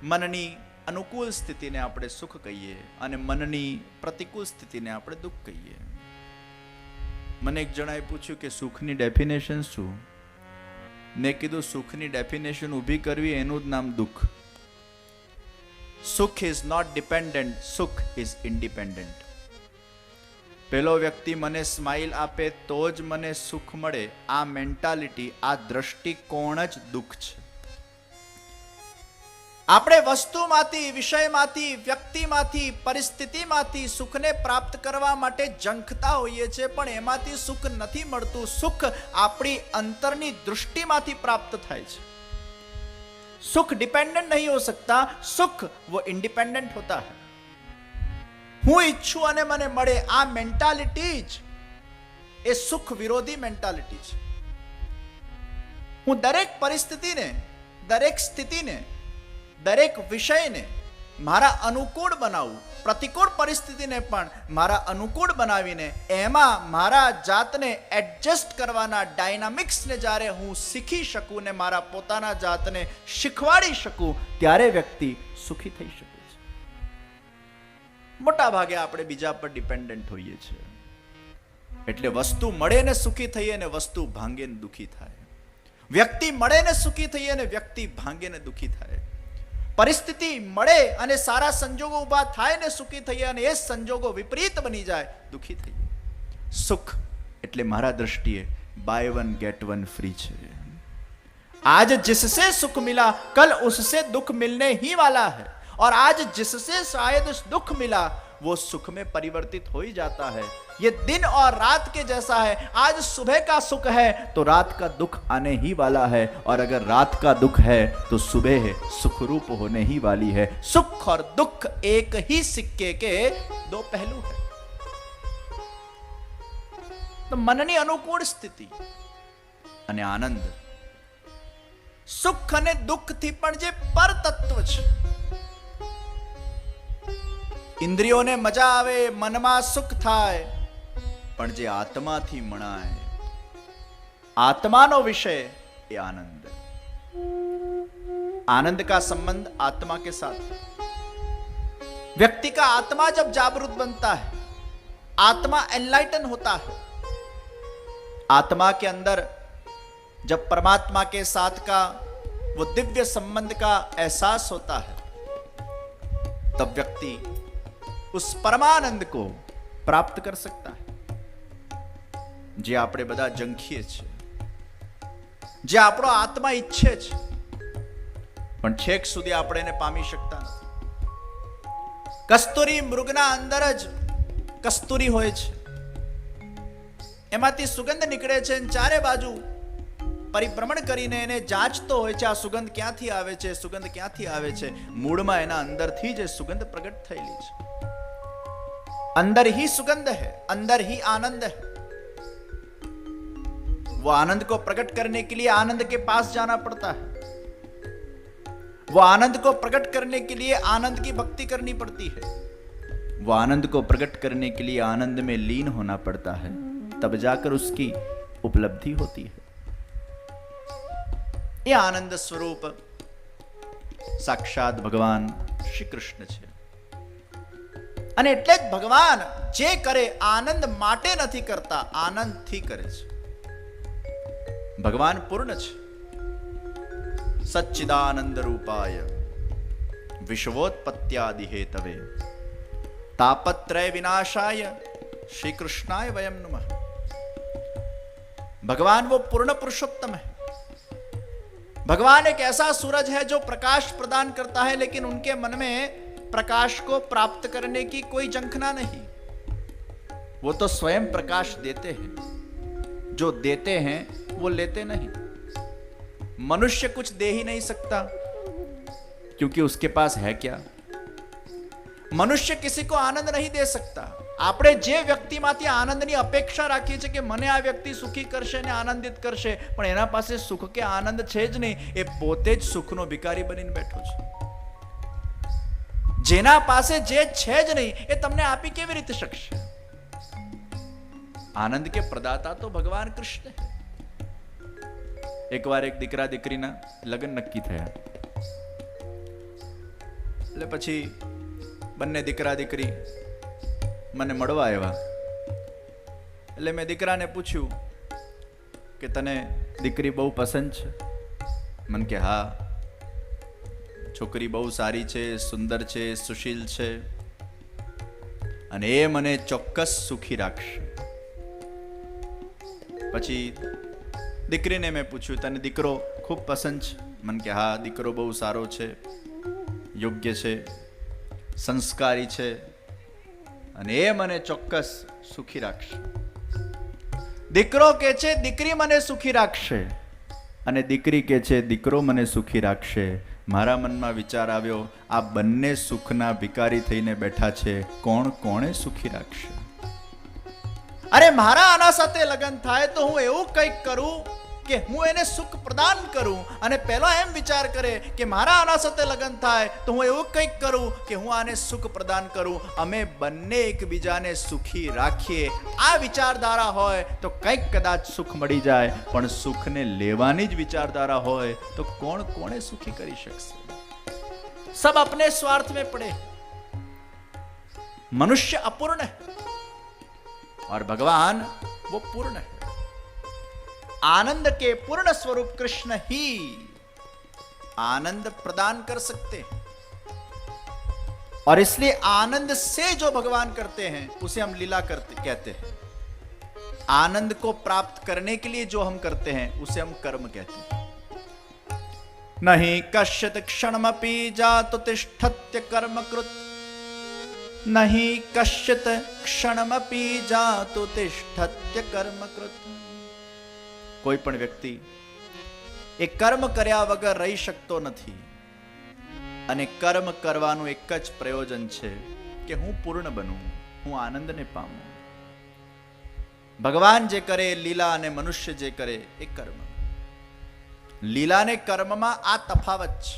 મનની અનુકૂળ સ્થિતિને આપણે સુખ કહીએ અને મનની પ્રતિકૂળ સ્થિતિને આપણે દુઃખ કહીએ. મને એક જણાએ પૂછ્યું કે સુખની ડેફિનેશન શું? મેં કીધું સુખની ડેફિનેશન ઊભી કરવી એનું જ નામ દુઃખ. સુખ ઇઝ નોટ ડિપેન્ડન્ટ, સુખ ઇઝ ઇન્ડિપેન્ડન્ટ. પેલો વ્યક્તિ મને સ્માઇલ આપે તો જ મને સુખ મળે, આ મેન્ટાલિટી, આ દ્રષ્ટિકોણ જ દુઃખ છે. આપણે વસ્તુમાંથી, વિષયમાંથી, વ્યક્તિમાંથી, પરિસ્થિતિમાંથી સુખને પ્રાપ્ત કરવા માટે ઝંખતા હોઈએ છીએ, પણ એમાંથી સુખ નથી મળતું. સુખ આપણી અંતરની દૃષ્ટિમાંથી પ્રાપ્ત થાય છે. સુખ ડિપેન્ડન્ટ નહીં હો सकता, સુખ वो इंडिपेंडेंट होता है. હું ઈચ્છું અને મને મળે, આ મેન્ટાલિટી જ એ સુખ વિરોધી મેન્ટાલિટી છે. હું દરેક પરિસ્થિતિને, દરેક સ્થિતિને, દરેક વિષયને મારા અનુકૂળ બનાવું, પ્રતિકૂળ પરિસ્થિતિને પણ મારા અનુકૂળ બનાવીને એમાં મારા જાતને એડજસ્ટ કરવાના ડાયનામિક્સને જ્યારે હું શીખી શકું ને મારા પોતાના જાતને શીખવાડી શકું, ત્યારે વ્યક્તિ સુખી થઈ શકે છે. મોટા ભાગે આપણે બીજા પર ડિપેન્ડન્ટ હોઈએ છીએ. એટલે વસ્તુ મળે ને સુખી થઈએ ને વસ્તુ ભાંગે ને દુઃખી થાય. વ્યક્તિ મળે ને સુખી થઈએ ને વ્યક્તિ ભાંગે ને દુઃખી થાય. પરિસ્થિતિ મળે અને સારા સંજોગો ઊભા થાય ને સુખી થઈએ અને એ સંજોગો વિપરીત બની જાય, દુઃખી થઈએ. સુખ એટલે મારા દૃષ્ટિએ buy one get one free છે. आज जिससे सुख मिला कल उससे दुख मिलने ही वाला है, और आज जिससे शायद दुख मिला वो सुख में परिवर्तित हो ही जाता है. ये दिन और रात के जैसा है. आज सुबह का सुख है तो रात का दुख आने ही वाला है, और अगर रात का दुख है तो सुबह सुखरूप होने ही वाली है. सुख और दुख एक ही सिक्के के दो पहलू है. तो मननी अनुकूल स्थिति અને આનંદ, સુખ અને દુઃખ થી પણ જે પર તત્વ છે, ઇન્દ્રિયોને મજા આવે, મનમાં સુખ થાય, પણ જે આત્માથી મણાય, आत्माનો विषय ये आनंद. आनंद का संबंध आत्मा के साथ. व्यक्ति का आत्मा जब जागरूक बनता है, आत्मा एनलाइटन होता है, आत्मा के अंदर जब परमात्मा के साथ का वो दिव्य संबंध का एहसास होता है, तब व्यक्ति उस परमानंद को प्राप्त कर सकता है. જે આપણે બધા ઝંખીએ છીએ, જે આપણો આત્મા ઈચ્છે છે, પણ છેક સુધી આપણે એને પામી શકતા નથી. કસ્તુરી મૃગના અંદર જ કસ્તુરી હોય છે, એમાંથી સુગંધ નીકળે છે અને ચારે બાજુ પરિભ્રમણ કરીને એને જાંચતો હોય છે, આ સુગંધ ક્યાંથી આવે છે, સુગંધ ક્યાંથી આવે છે. મૂળમાં એના અંદરથી જ સુગંધ પ્રગટ થયેલી છે. अंदर ही सुगंध है, अंदर ही आनंद है. वो आनंद को प्रकट करने के लिए आनंद के पास जाना पड़ता है. वो आनंद को प्रकट करने के लिए आनंद की भक्ति करनी पड़ती है. वो आनंद को प्रकट करने के लिए आनंद में लीन होना पड़ता है, तब जाकर उसकी उपलब्धि होती है. ये आनंद स्वरूप साक्षात भगवान श्री कृष्ण છે. અને એટલે જ ભગવાન જે કરે આનંદ માટે નથી કરતા, આનંદથી કરે છે. ભગવાન પૂર્ણ છે. સચ્ચિદાનંદ રૂપાય વિશ્વોત્પત્યાદિ હેતવે તાપત્રય વિનાશાય श्री कृष्णाय वयम नमः. भगवान वो पूर्ण पुरुषोत्तम है. भगवान एक ऐसा सूरज है जो प्रकाश प्रदान करता है, लेकिन उनके मन में प्रकाश को प्राप्त करने की कोई जंखना नहीं. वो तो स्वयं प्रकाश देते हैं. जो देते हैं वो लेते नहीं. मनुष्य कुछ दे ही नहीं सकता, क्योंकि उसके पास है क्या. मनुष्य किसी को आनंद नहीं दे सकता. આપણે જે વ્યક્તિમાંથી આનંદની અપેક્ષા રાખીએ છીએ કે મને આ વ્યક્તિ સુખી કરશે ને આનંદિત કરશે, પણ એના પાસે સુખ કે આનંદ છે જ નહીં. એ પોતે જ સુખનો ભિખારી બનીને બેઠો છે. જેના પાસે જે છે જ નહીં એ તમને આપી કેવી રીતે શકશે. આનંદ કે પ્રદાતા તો ભગવાન કૃષ્ણ છે. એકવાર એક દીકરા દીકરીના લગ્ન નક્કી થયા. એટલે પછી બંને દીકરા દીકરી મને મળવા આવ્યા. એટલે મેં દીકરાને પૂછ્યું કે તને દીકરી બહુ પસંદ છે? મને કે હા, છોકરી બહુ સારી છે, સુંદર છે, સુશીલ છે અને એ મને ચોક્કસ સુખી રાખશે. પછી દીકરીને મેં પૂછ્યું તને દીકરો ખૂબ પસંદ છે? મને કે હા, દીકરો બહુ સારો છે, યોગ્ય છે, સંસ્કારી છે અને એ મને ચોક્કસ સુખી રાખશે. દીકરો કે છે દીકરી મને સુખી રાખશે અને દીકરી કે છે દીકરો મને સુખી રાખશે. મારા મનમાં વિચાર આવ્યો, આ બંને સુખના ભિખારી થઈને બેઠા છે, કોણ કોણે સુખી રાખશે? અરે મારા આના સાથે લગ્ન થાય તો હું એવું કંઈક કરું કે હું એને સુખ પ્રદાન કરું. અને પહેલો એમ વિચાર કરે કે મારા આના સાથે લગ્ન થાય તો હું એવું કંઈક કરું કે હું આને સુખ પ્રદાન કરું, અમે બંને એકબીજાને સુખી રાખીએ. આ વિચારધારા હોય તો કંઈક કદાચ સુખ મળી જાય, પણ સુખને લેવાની જ વિચારધારા હોય તો કોણ કોને સુખી કરી શકશે? સબ अपने स्वार्थ में पड़े. मनुष्य अपूर्ण है और भगवान वो पूर्ण है. आनंद के पूर्ण स्वरूप कृष्ण ही आनंद प्रदान कर सकते हैं और इसलिए आनंद से जो भगवान करते हैं उसे हम लीला करते कहते हैं. आनंद को प्राप्त करने के लिए जो हम करते हैं उसे हम कर्म कहते हैं. नहीं कश्चित क्षणमपि जातु तिष्ठत्य कर्मकृत, नहीं कश्चित क्षणमपि जातु तिष्ठत्य कर्मकृत. કોઈ પણ વ્યક્તિ એ કર્મ કર્યા વગર રહી શકતો નથી અને કર્મ કરવાનું એક જ પ્રયોજન છે કે હું પૂર્ણ બનું, હું આનંદને પામું. ભગવાન જે કરે લીલા અને મનુષ્ય જે કરે એ કર્મ. લીલા ને કર્મમાં આ તફાવત છે.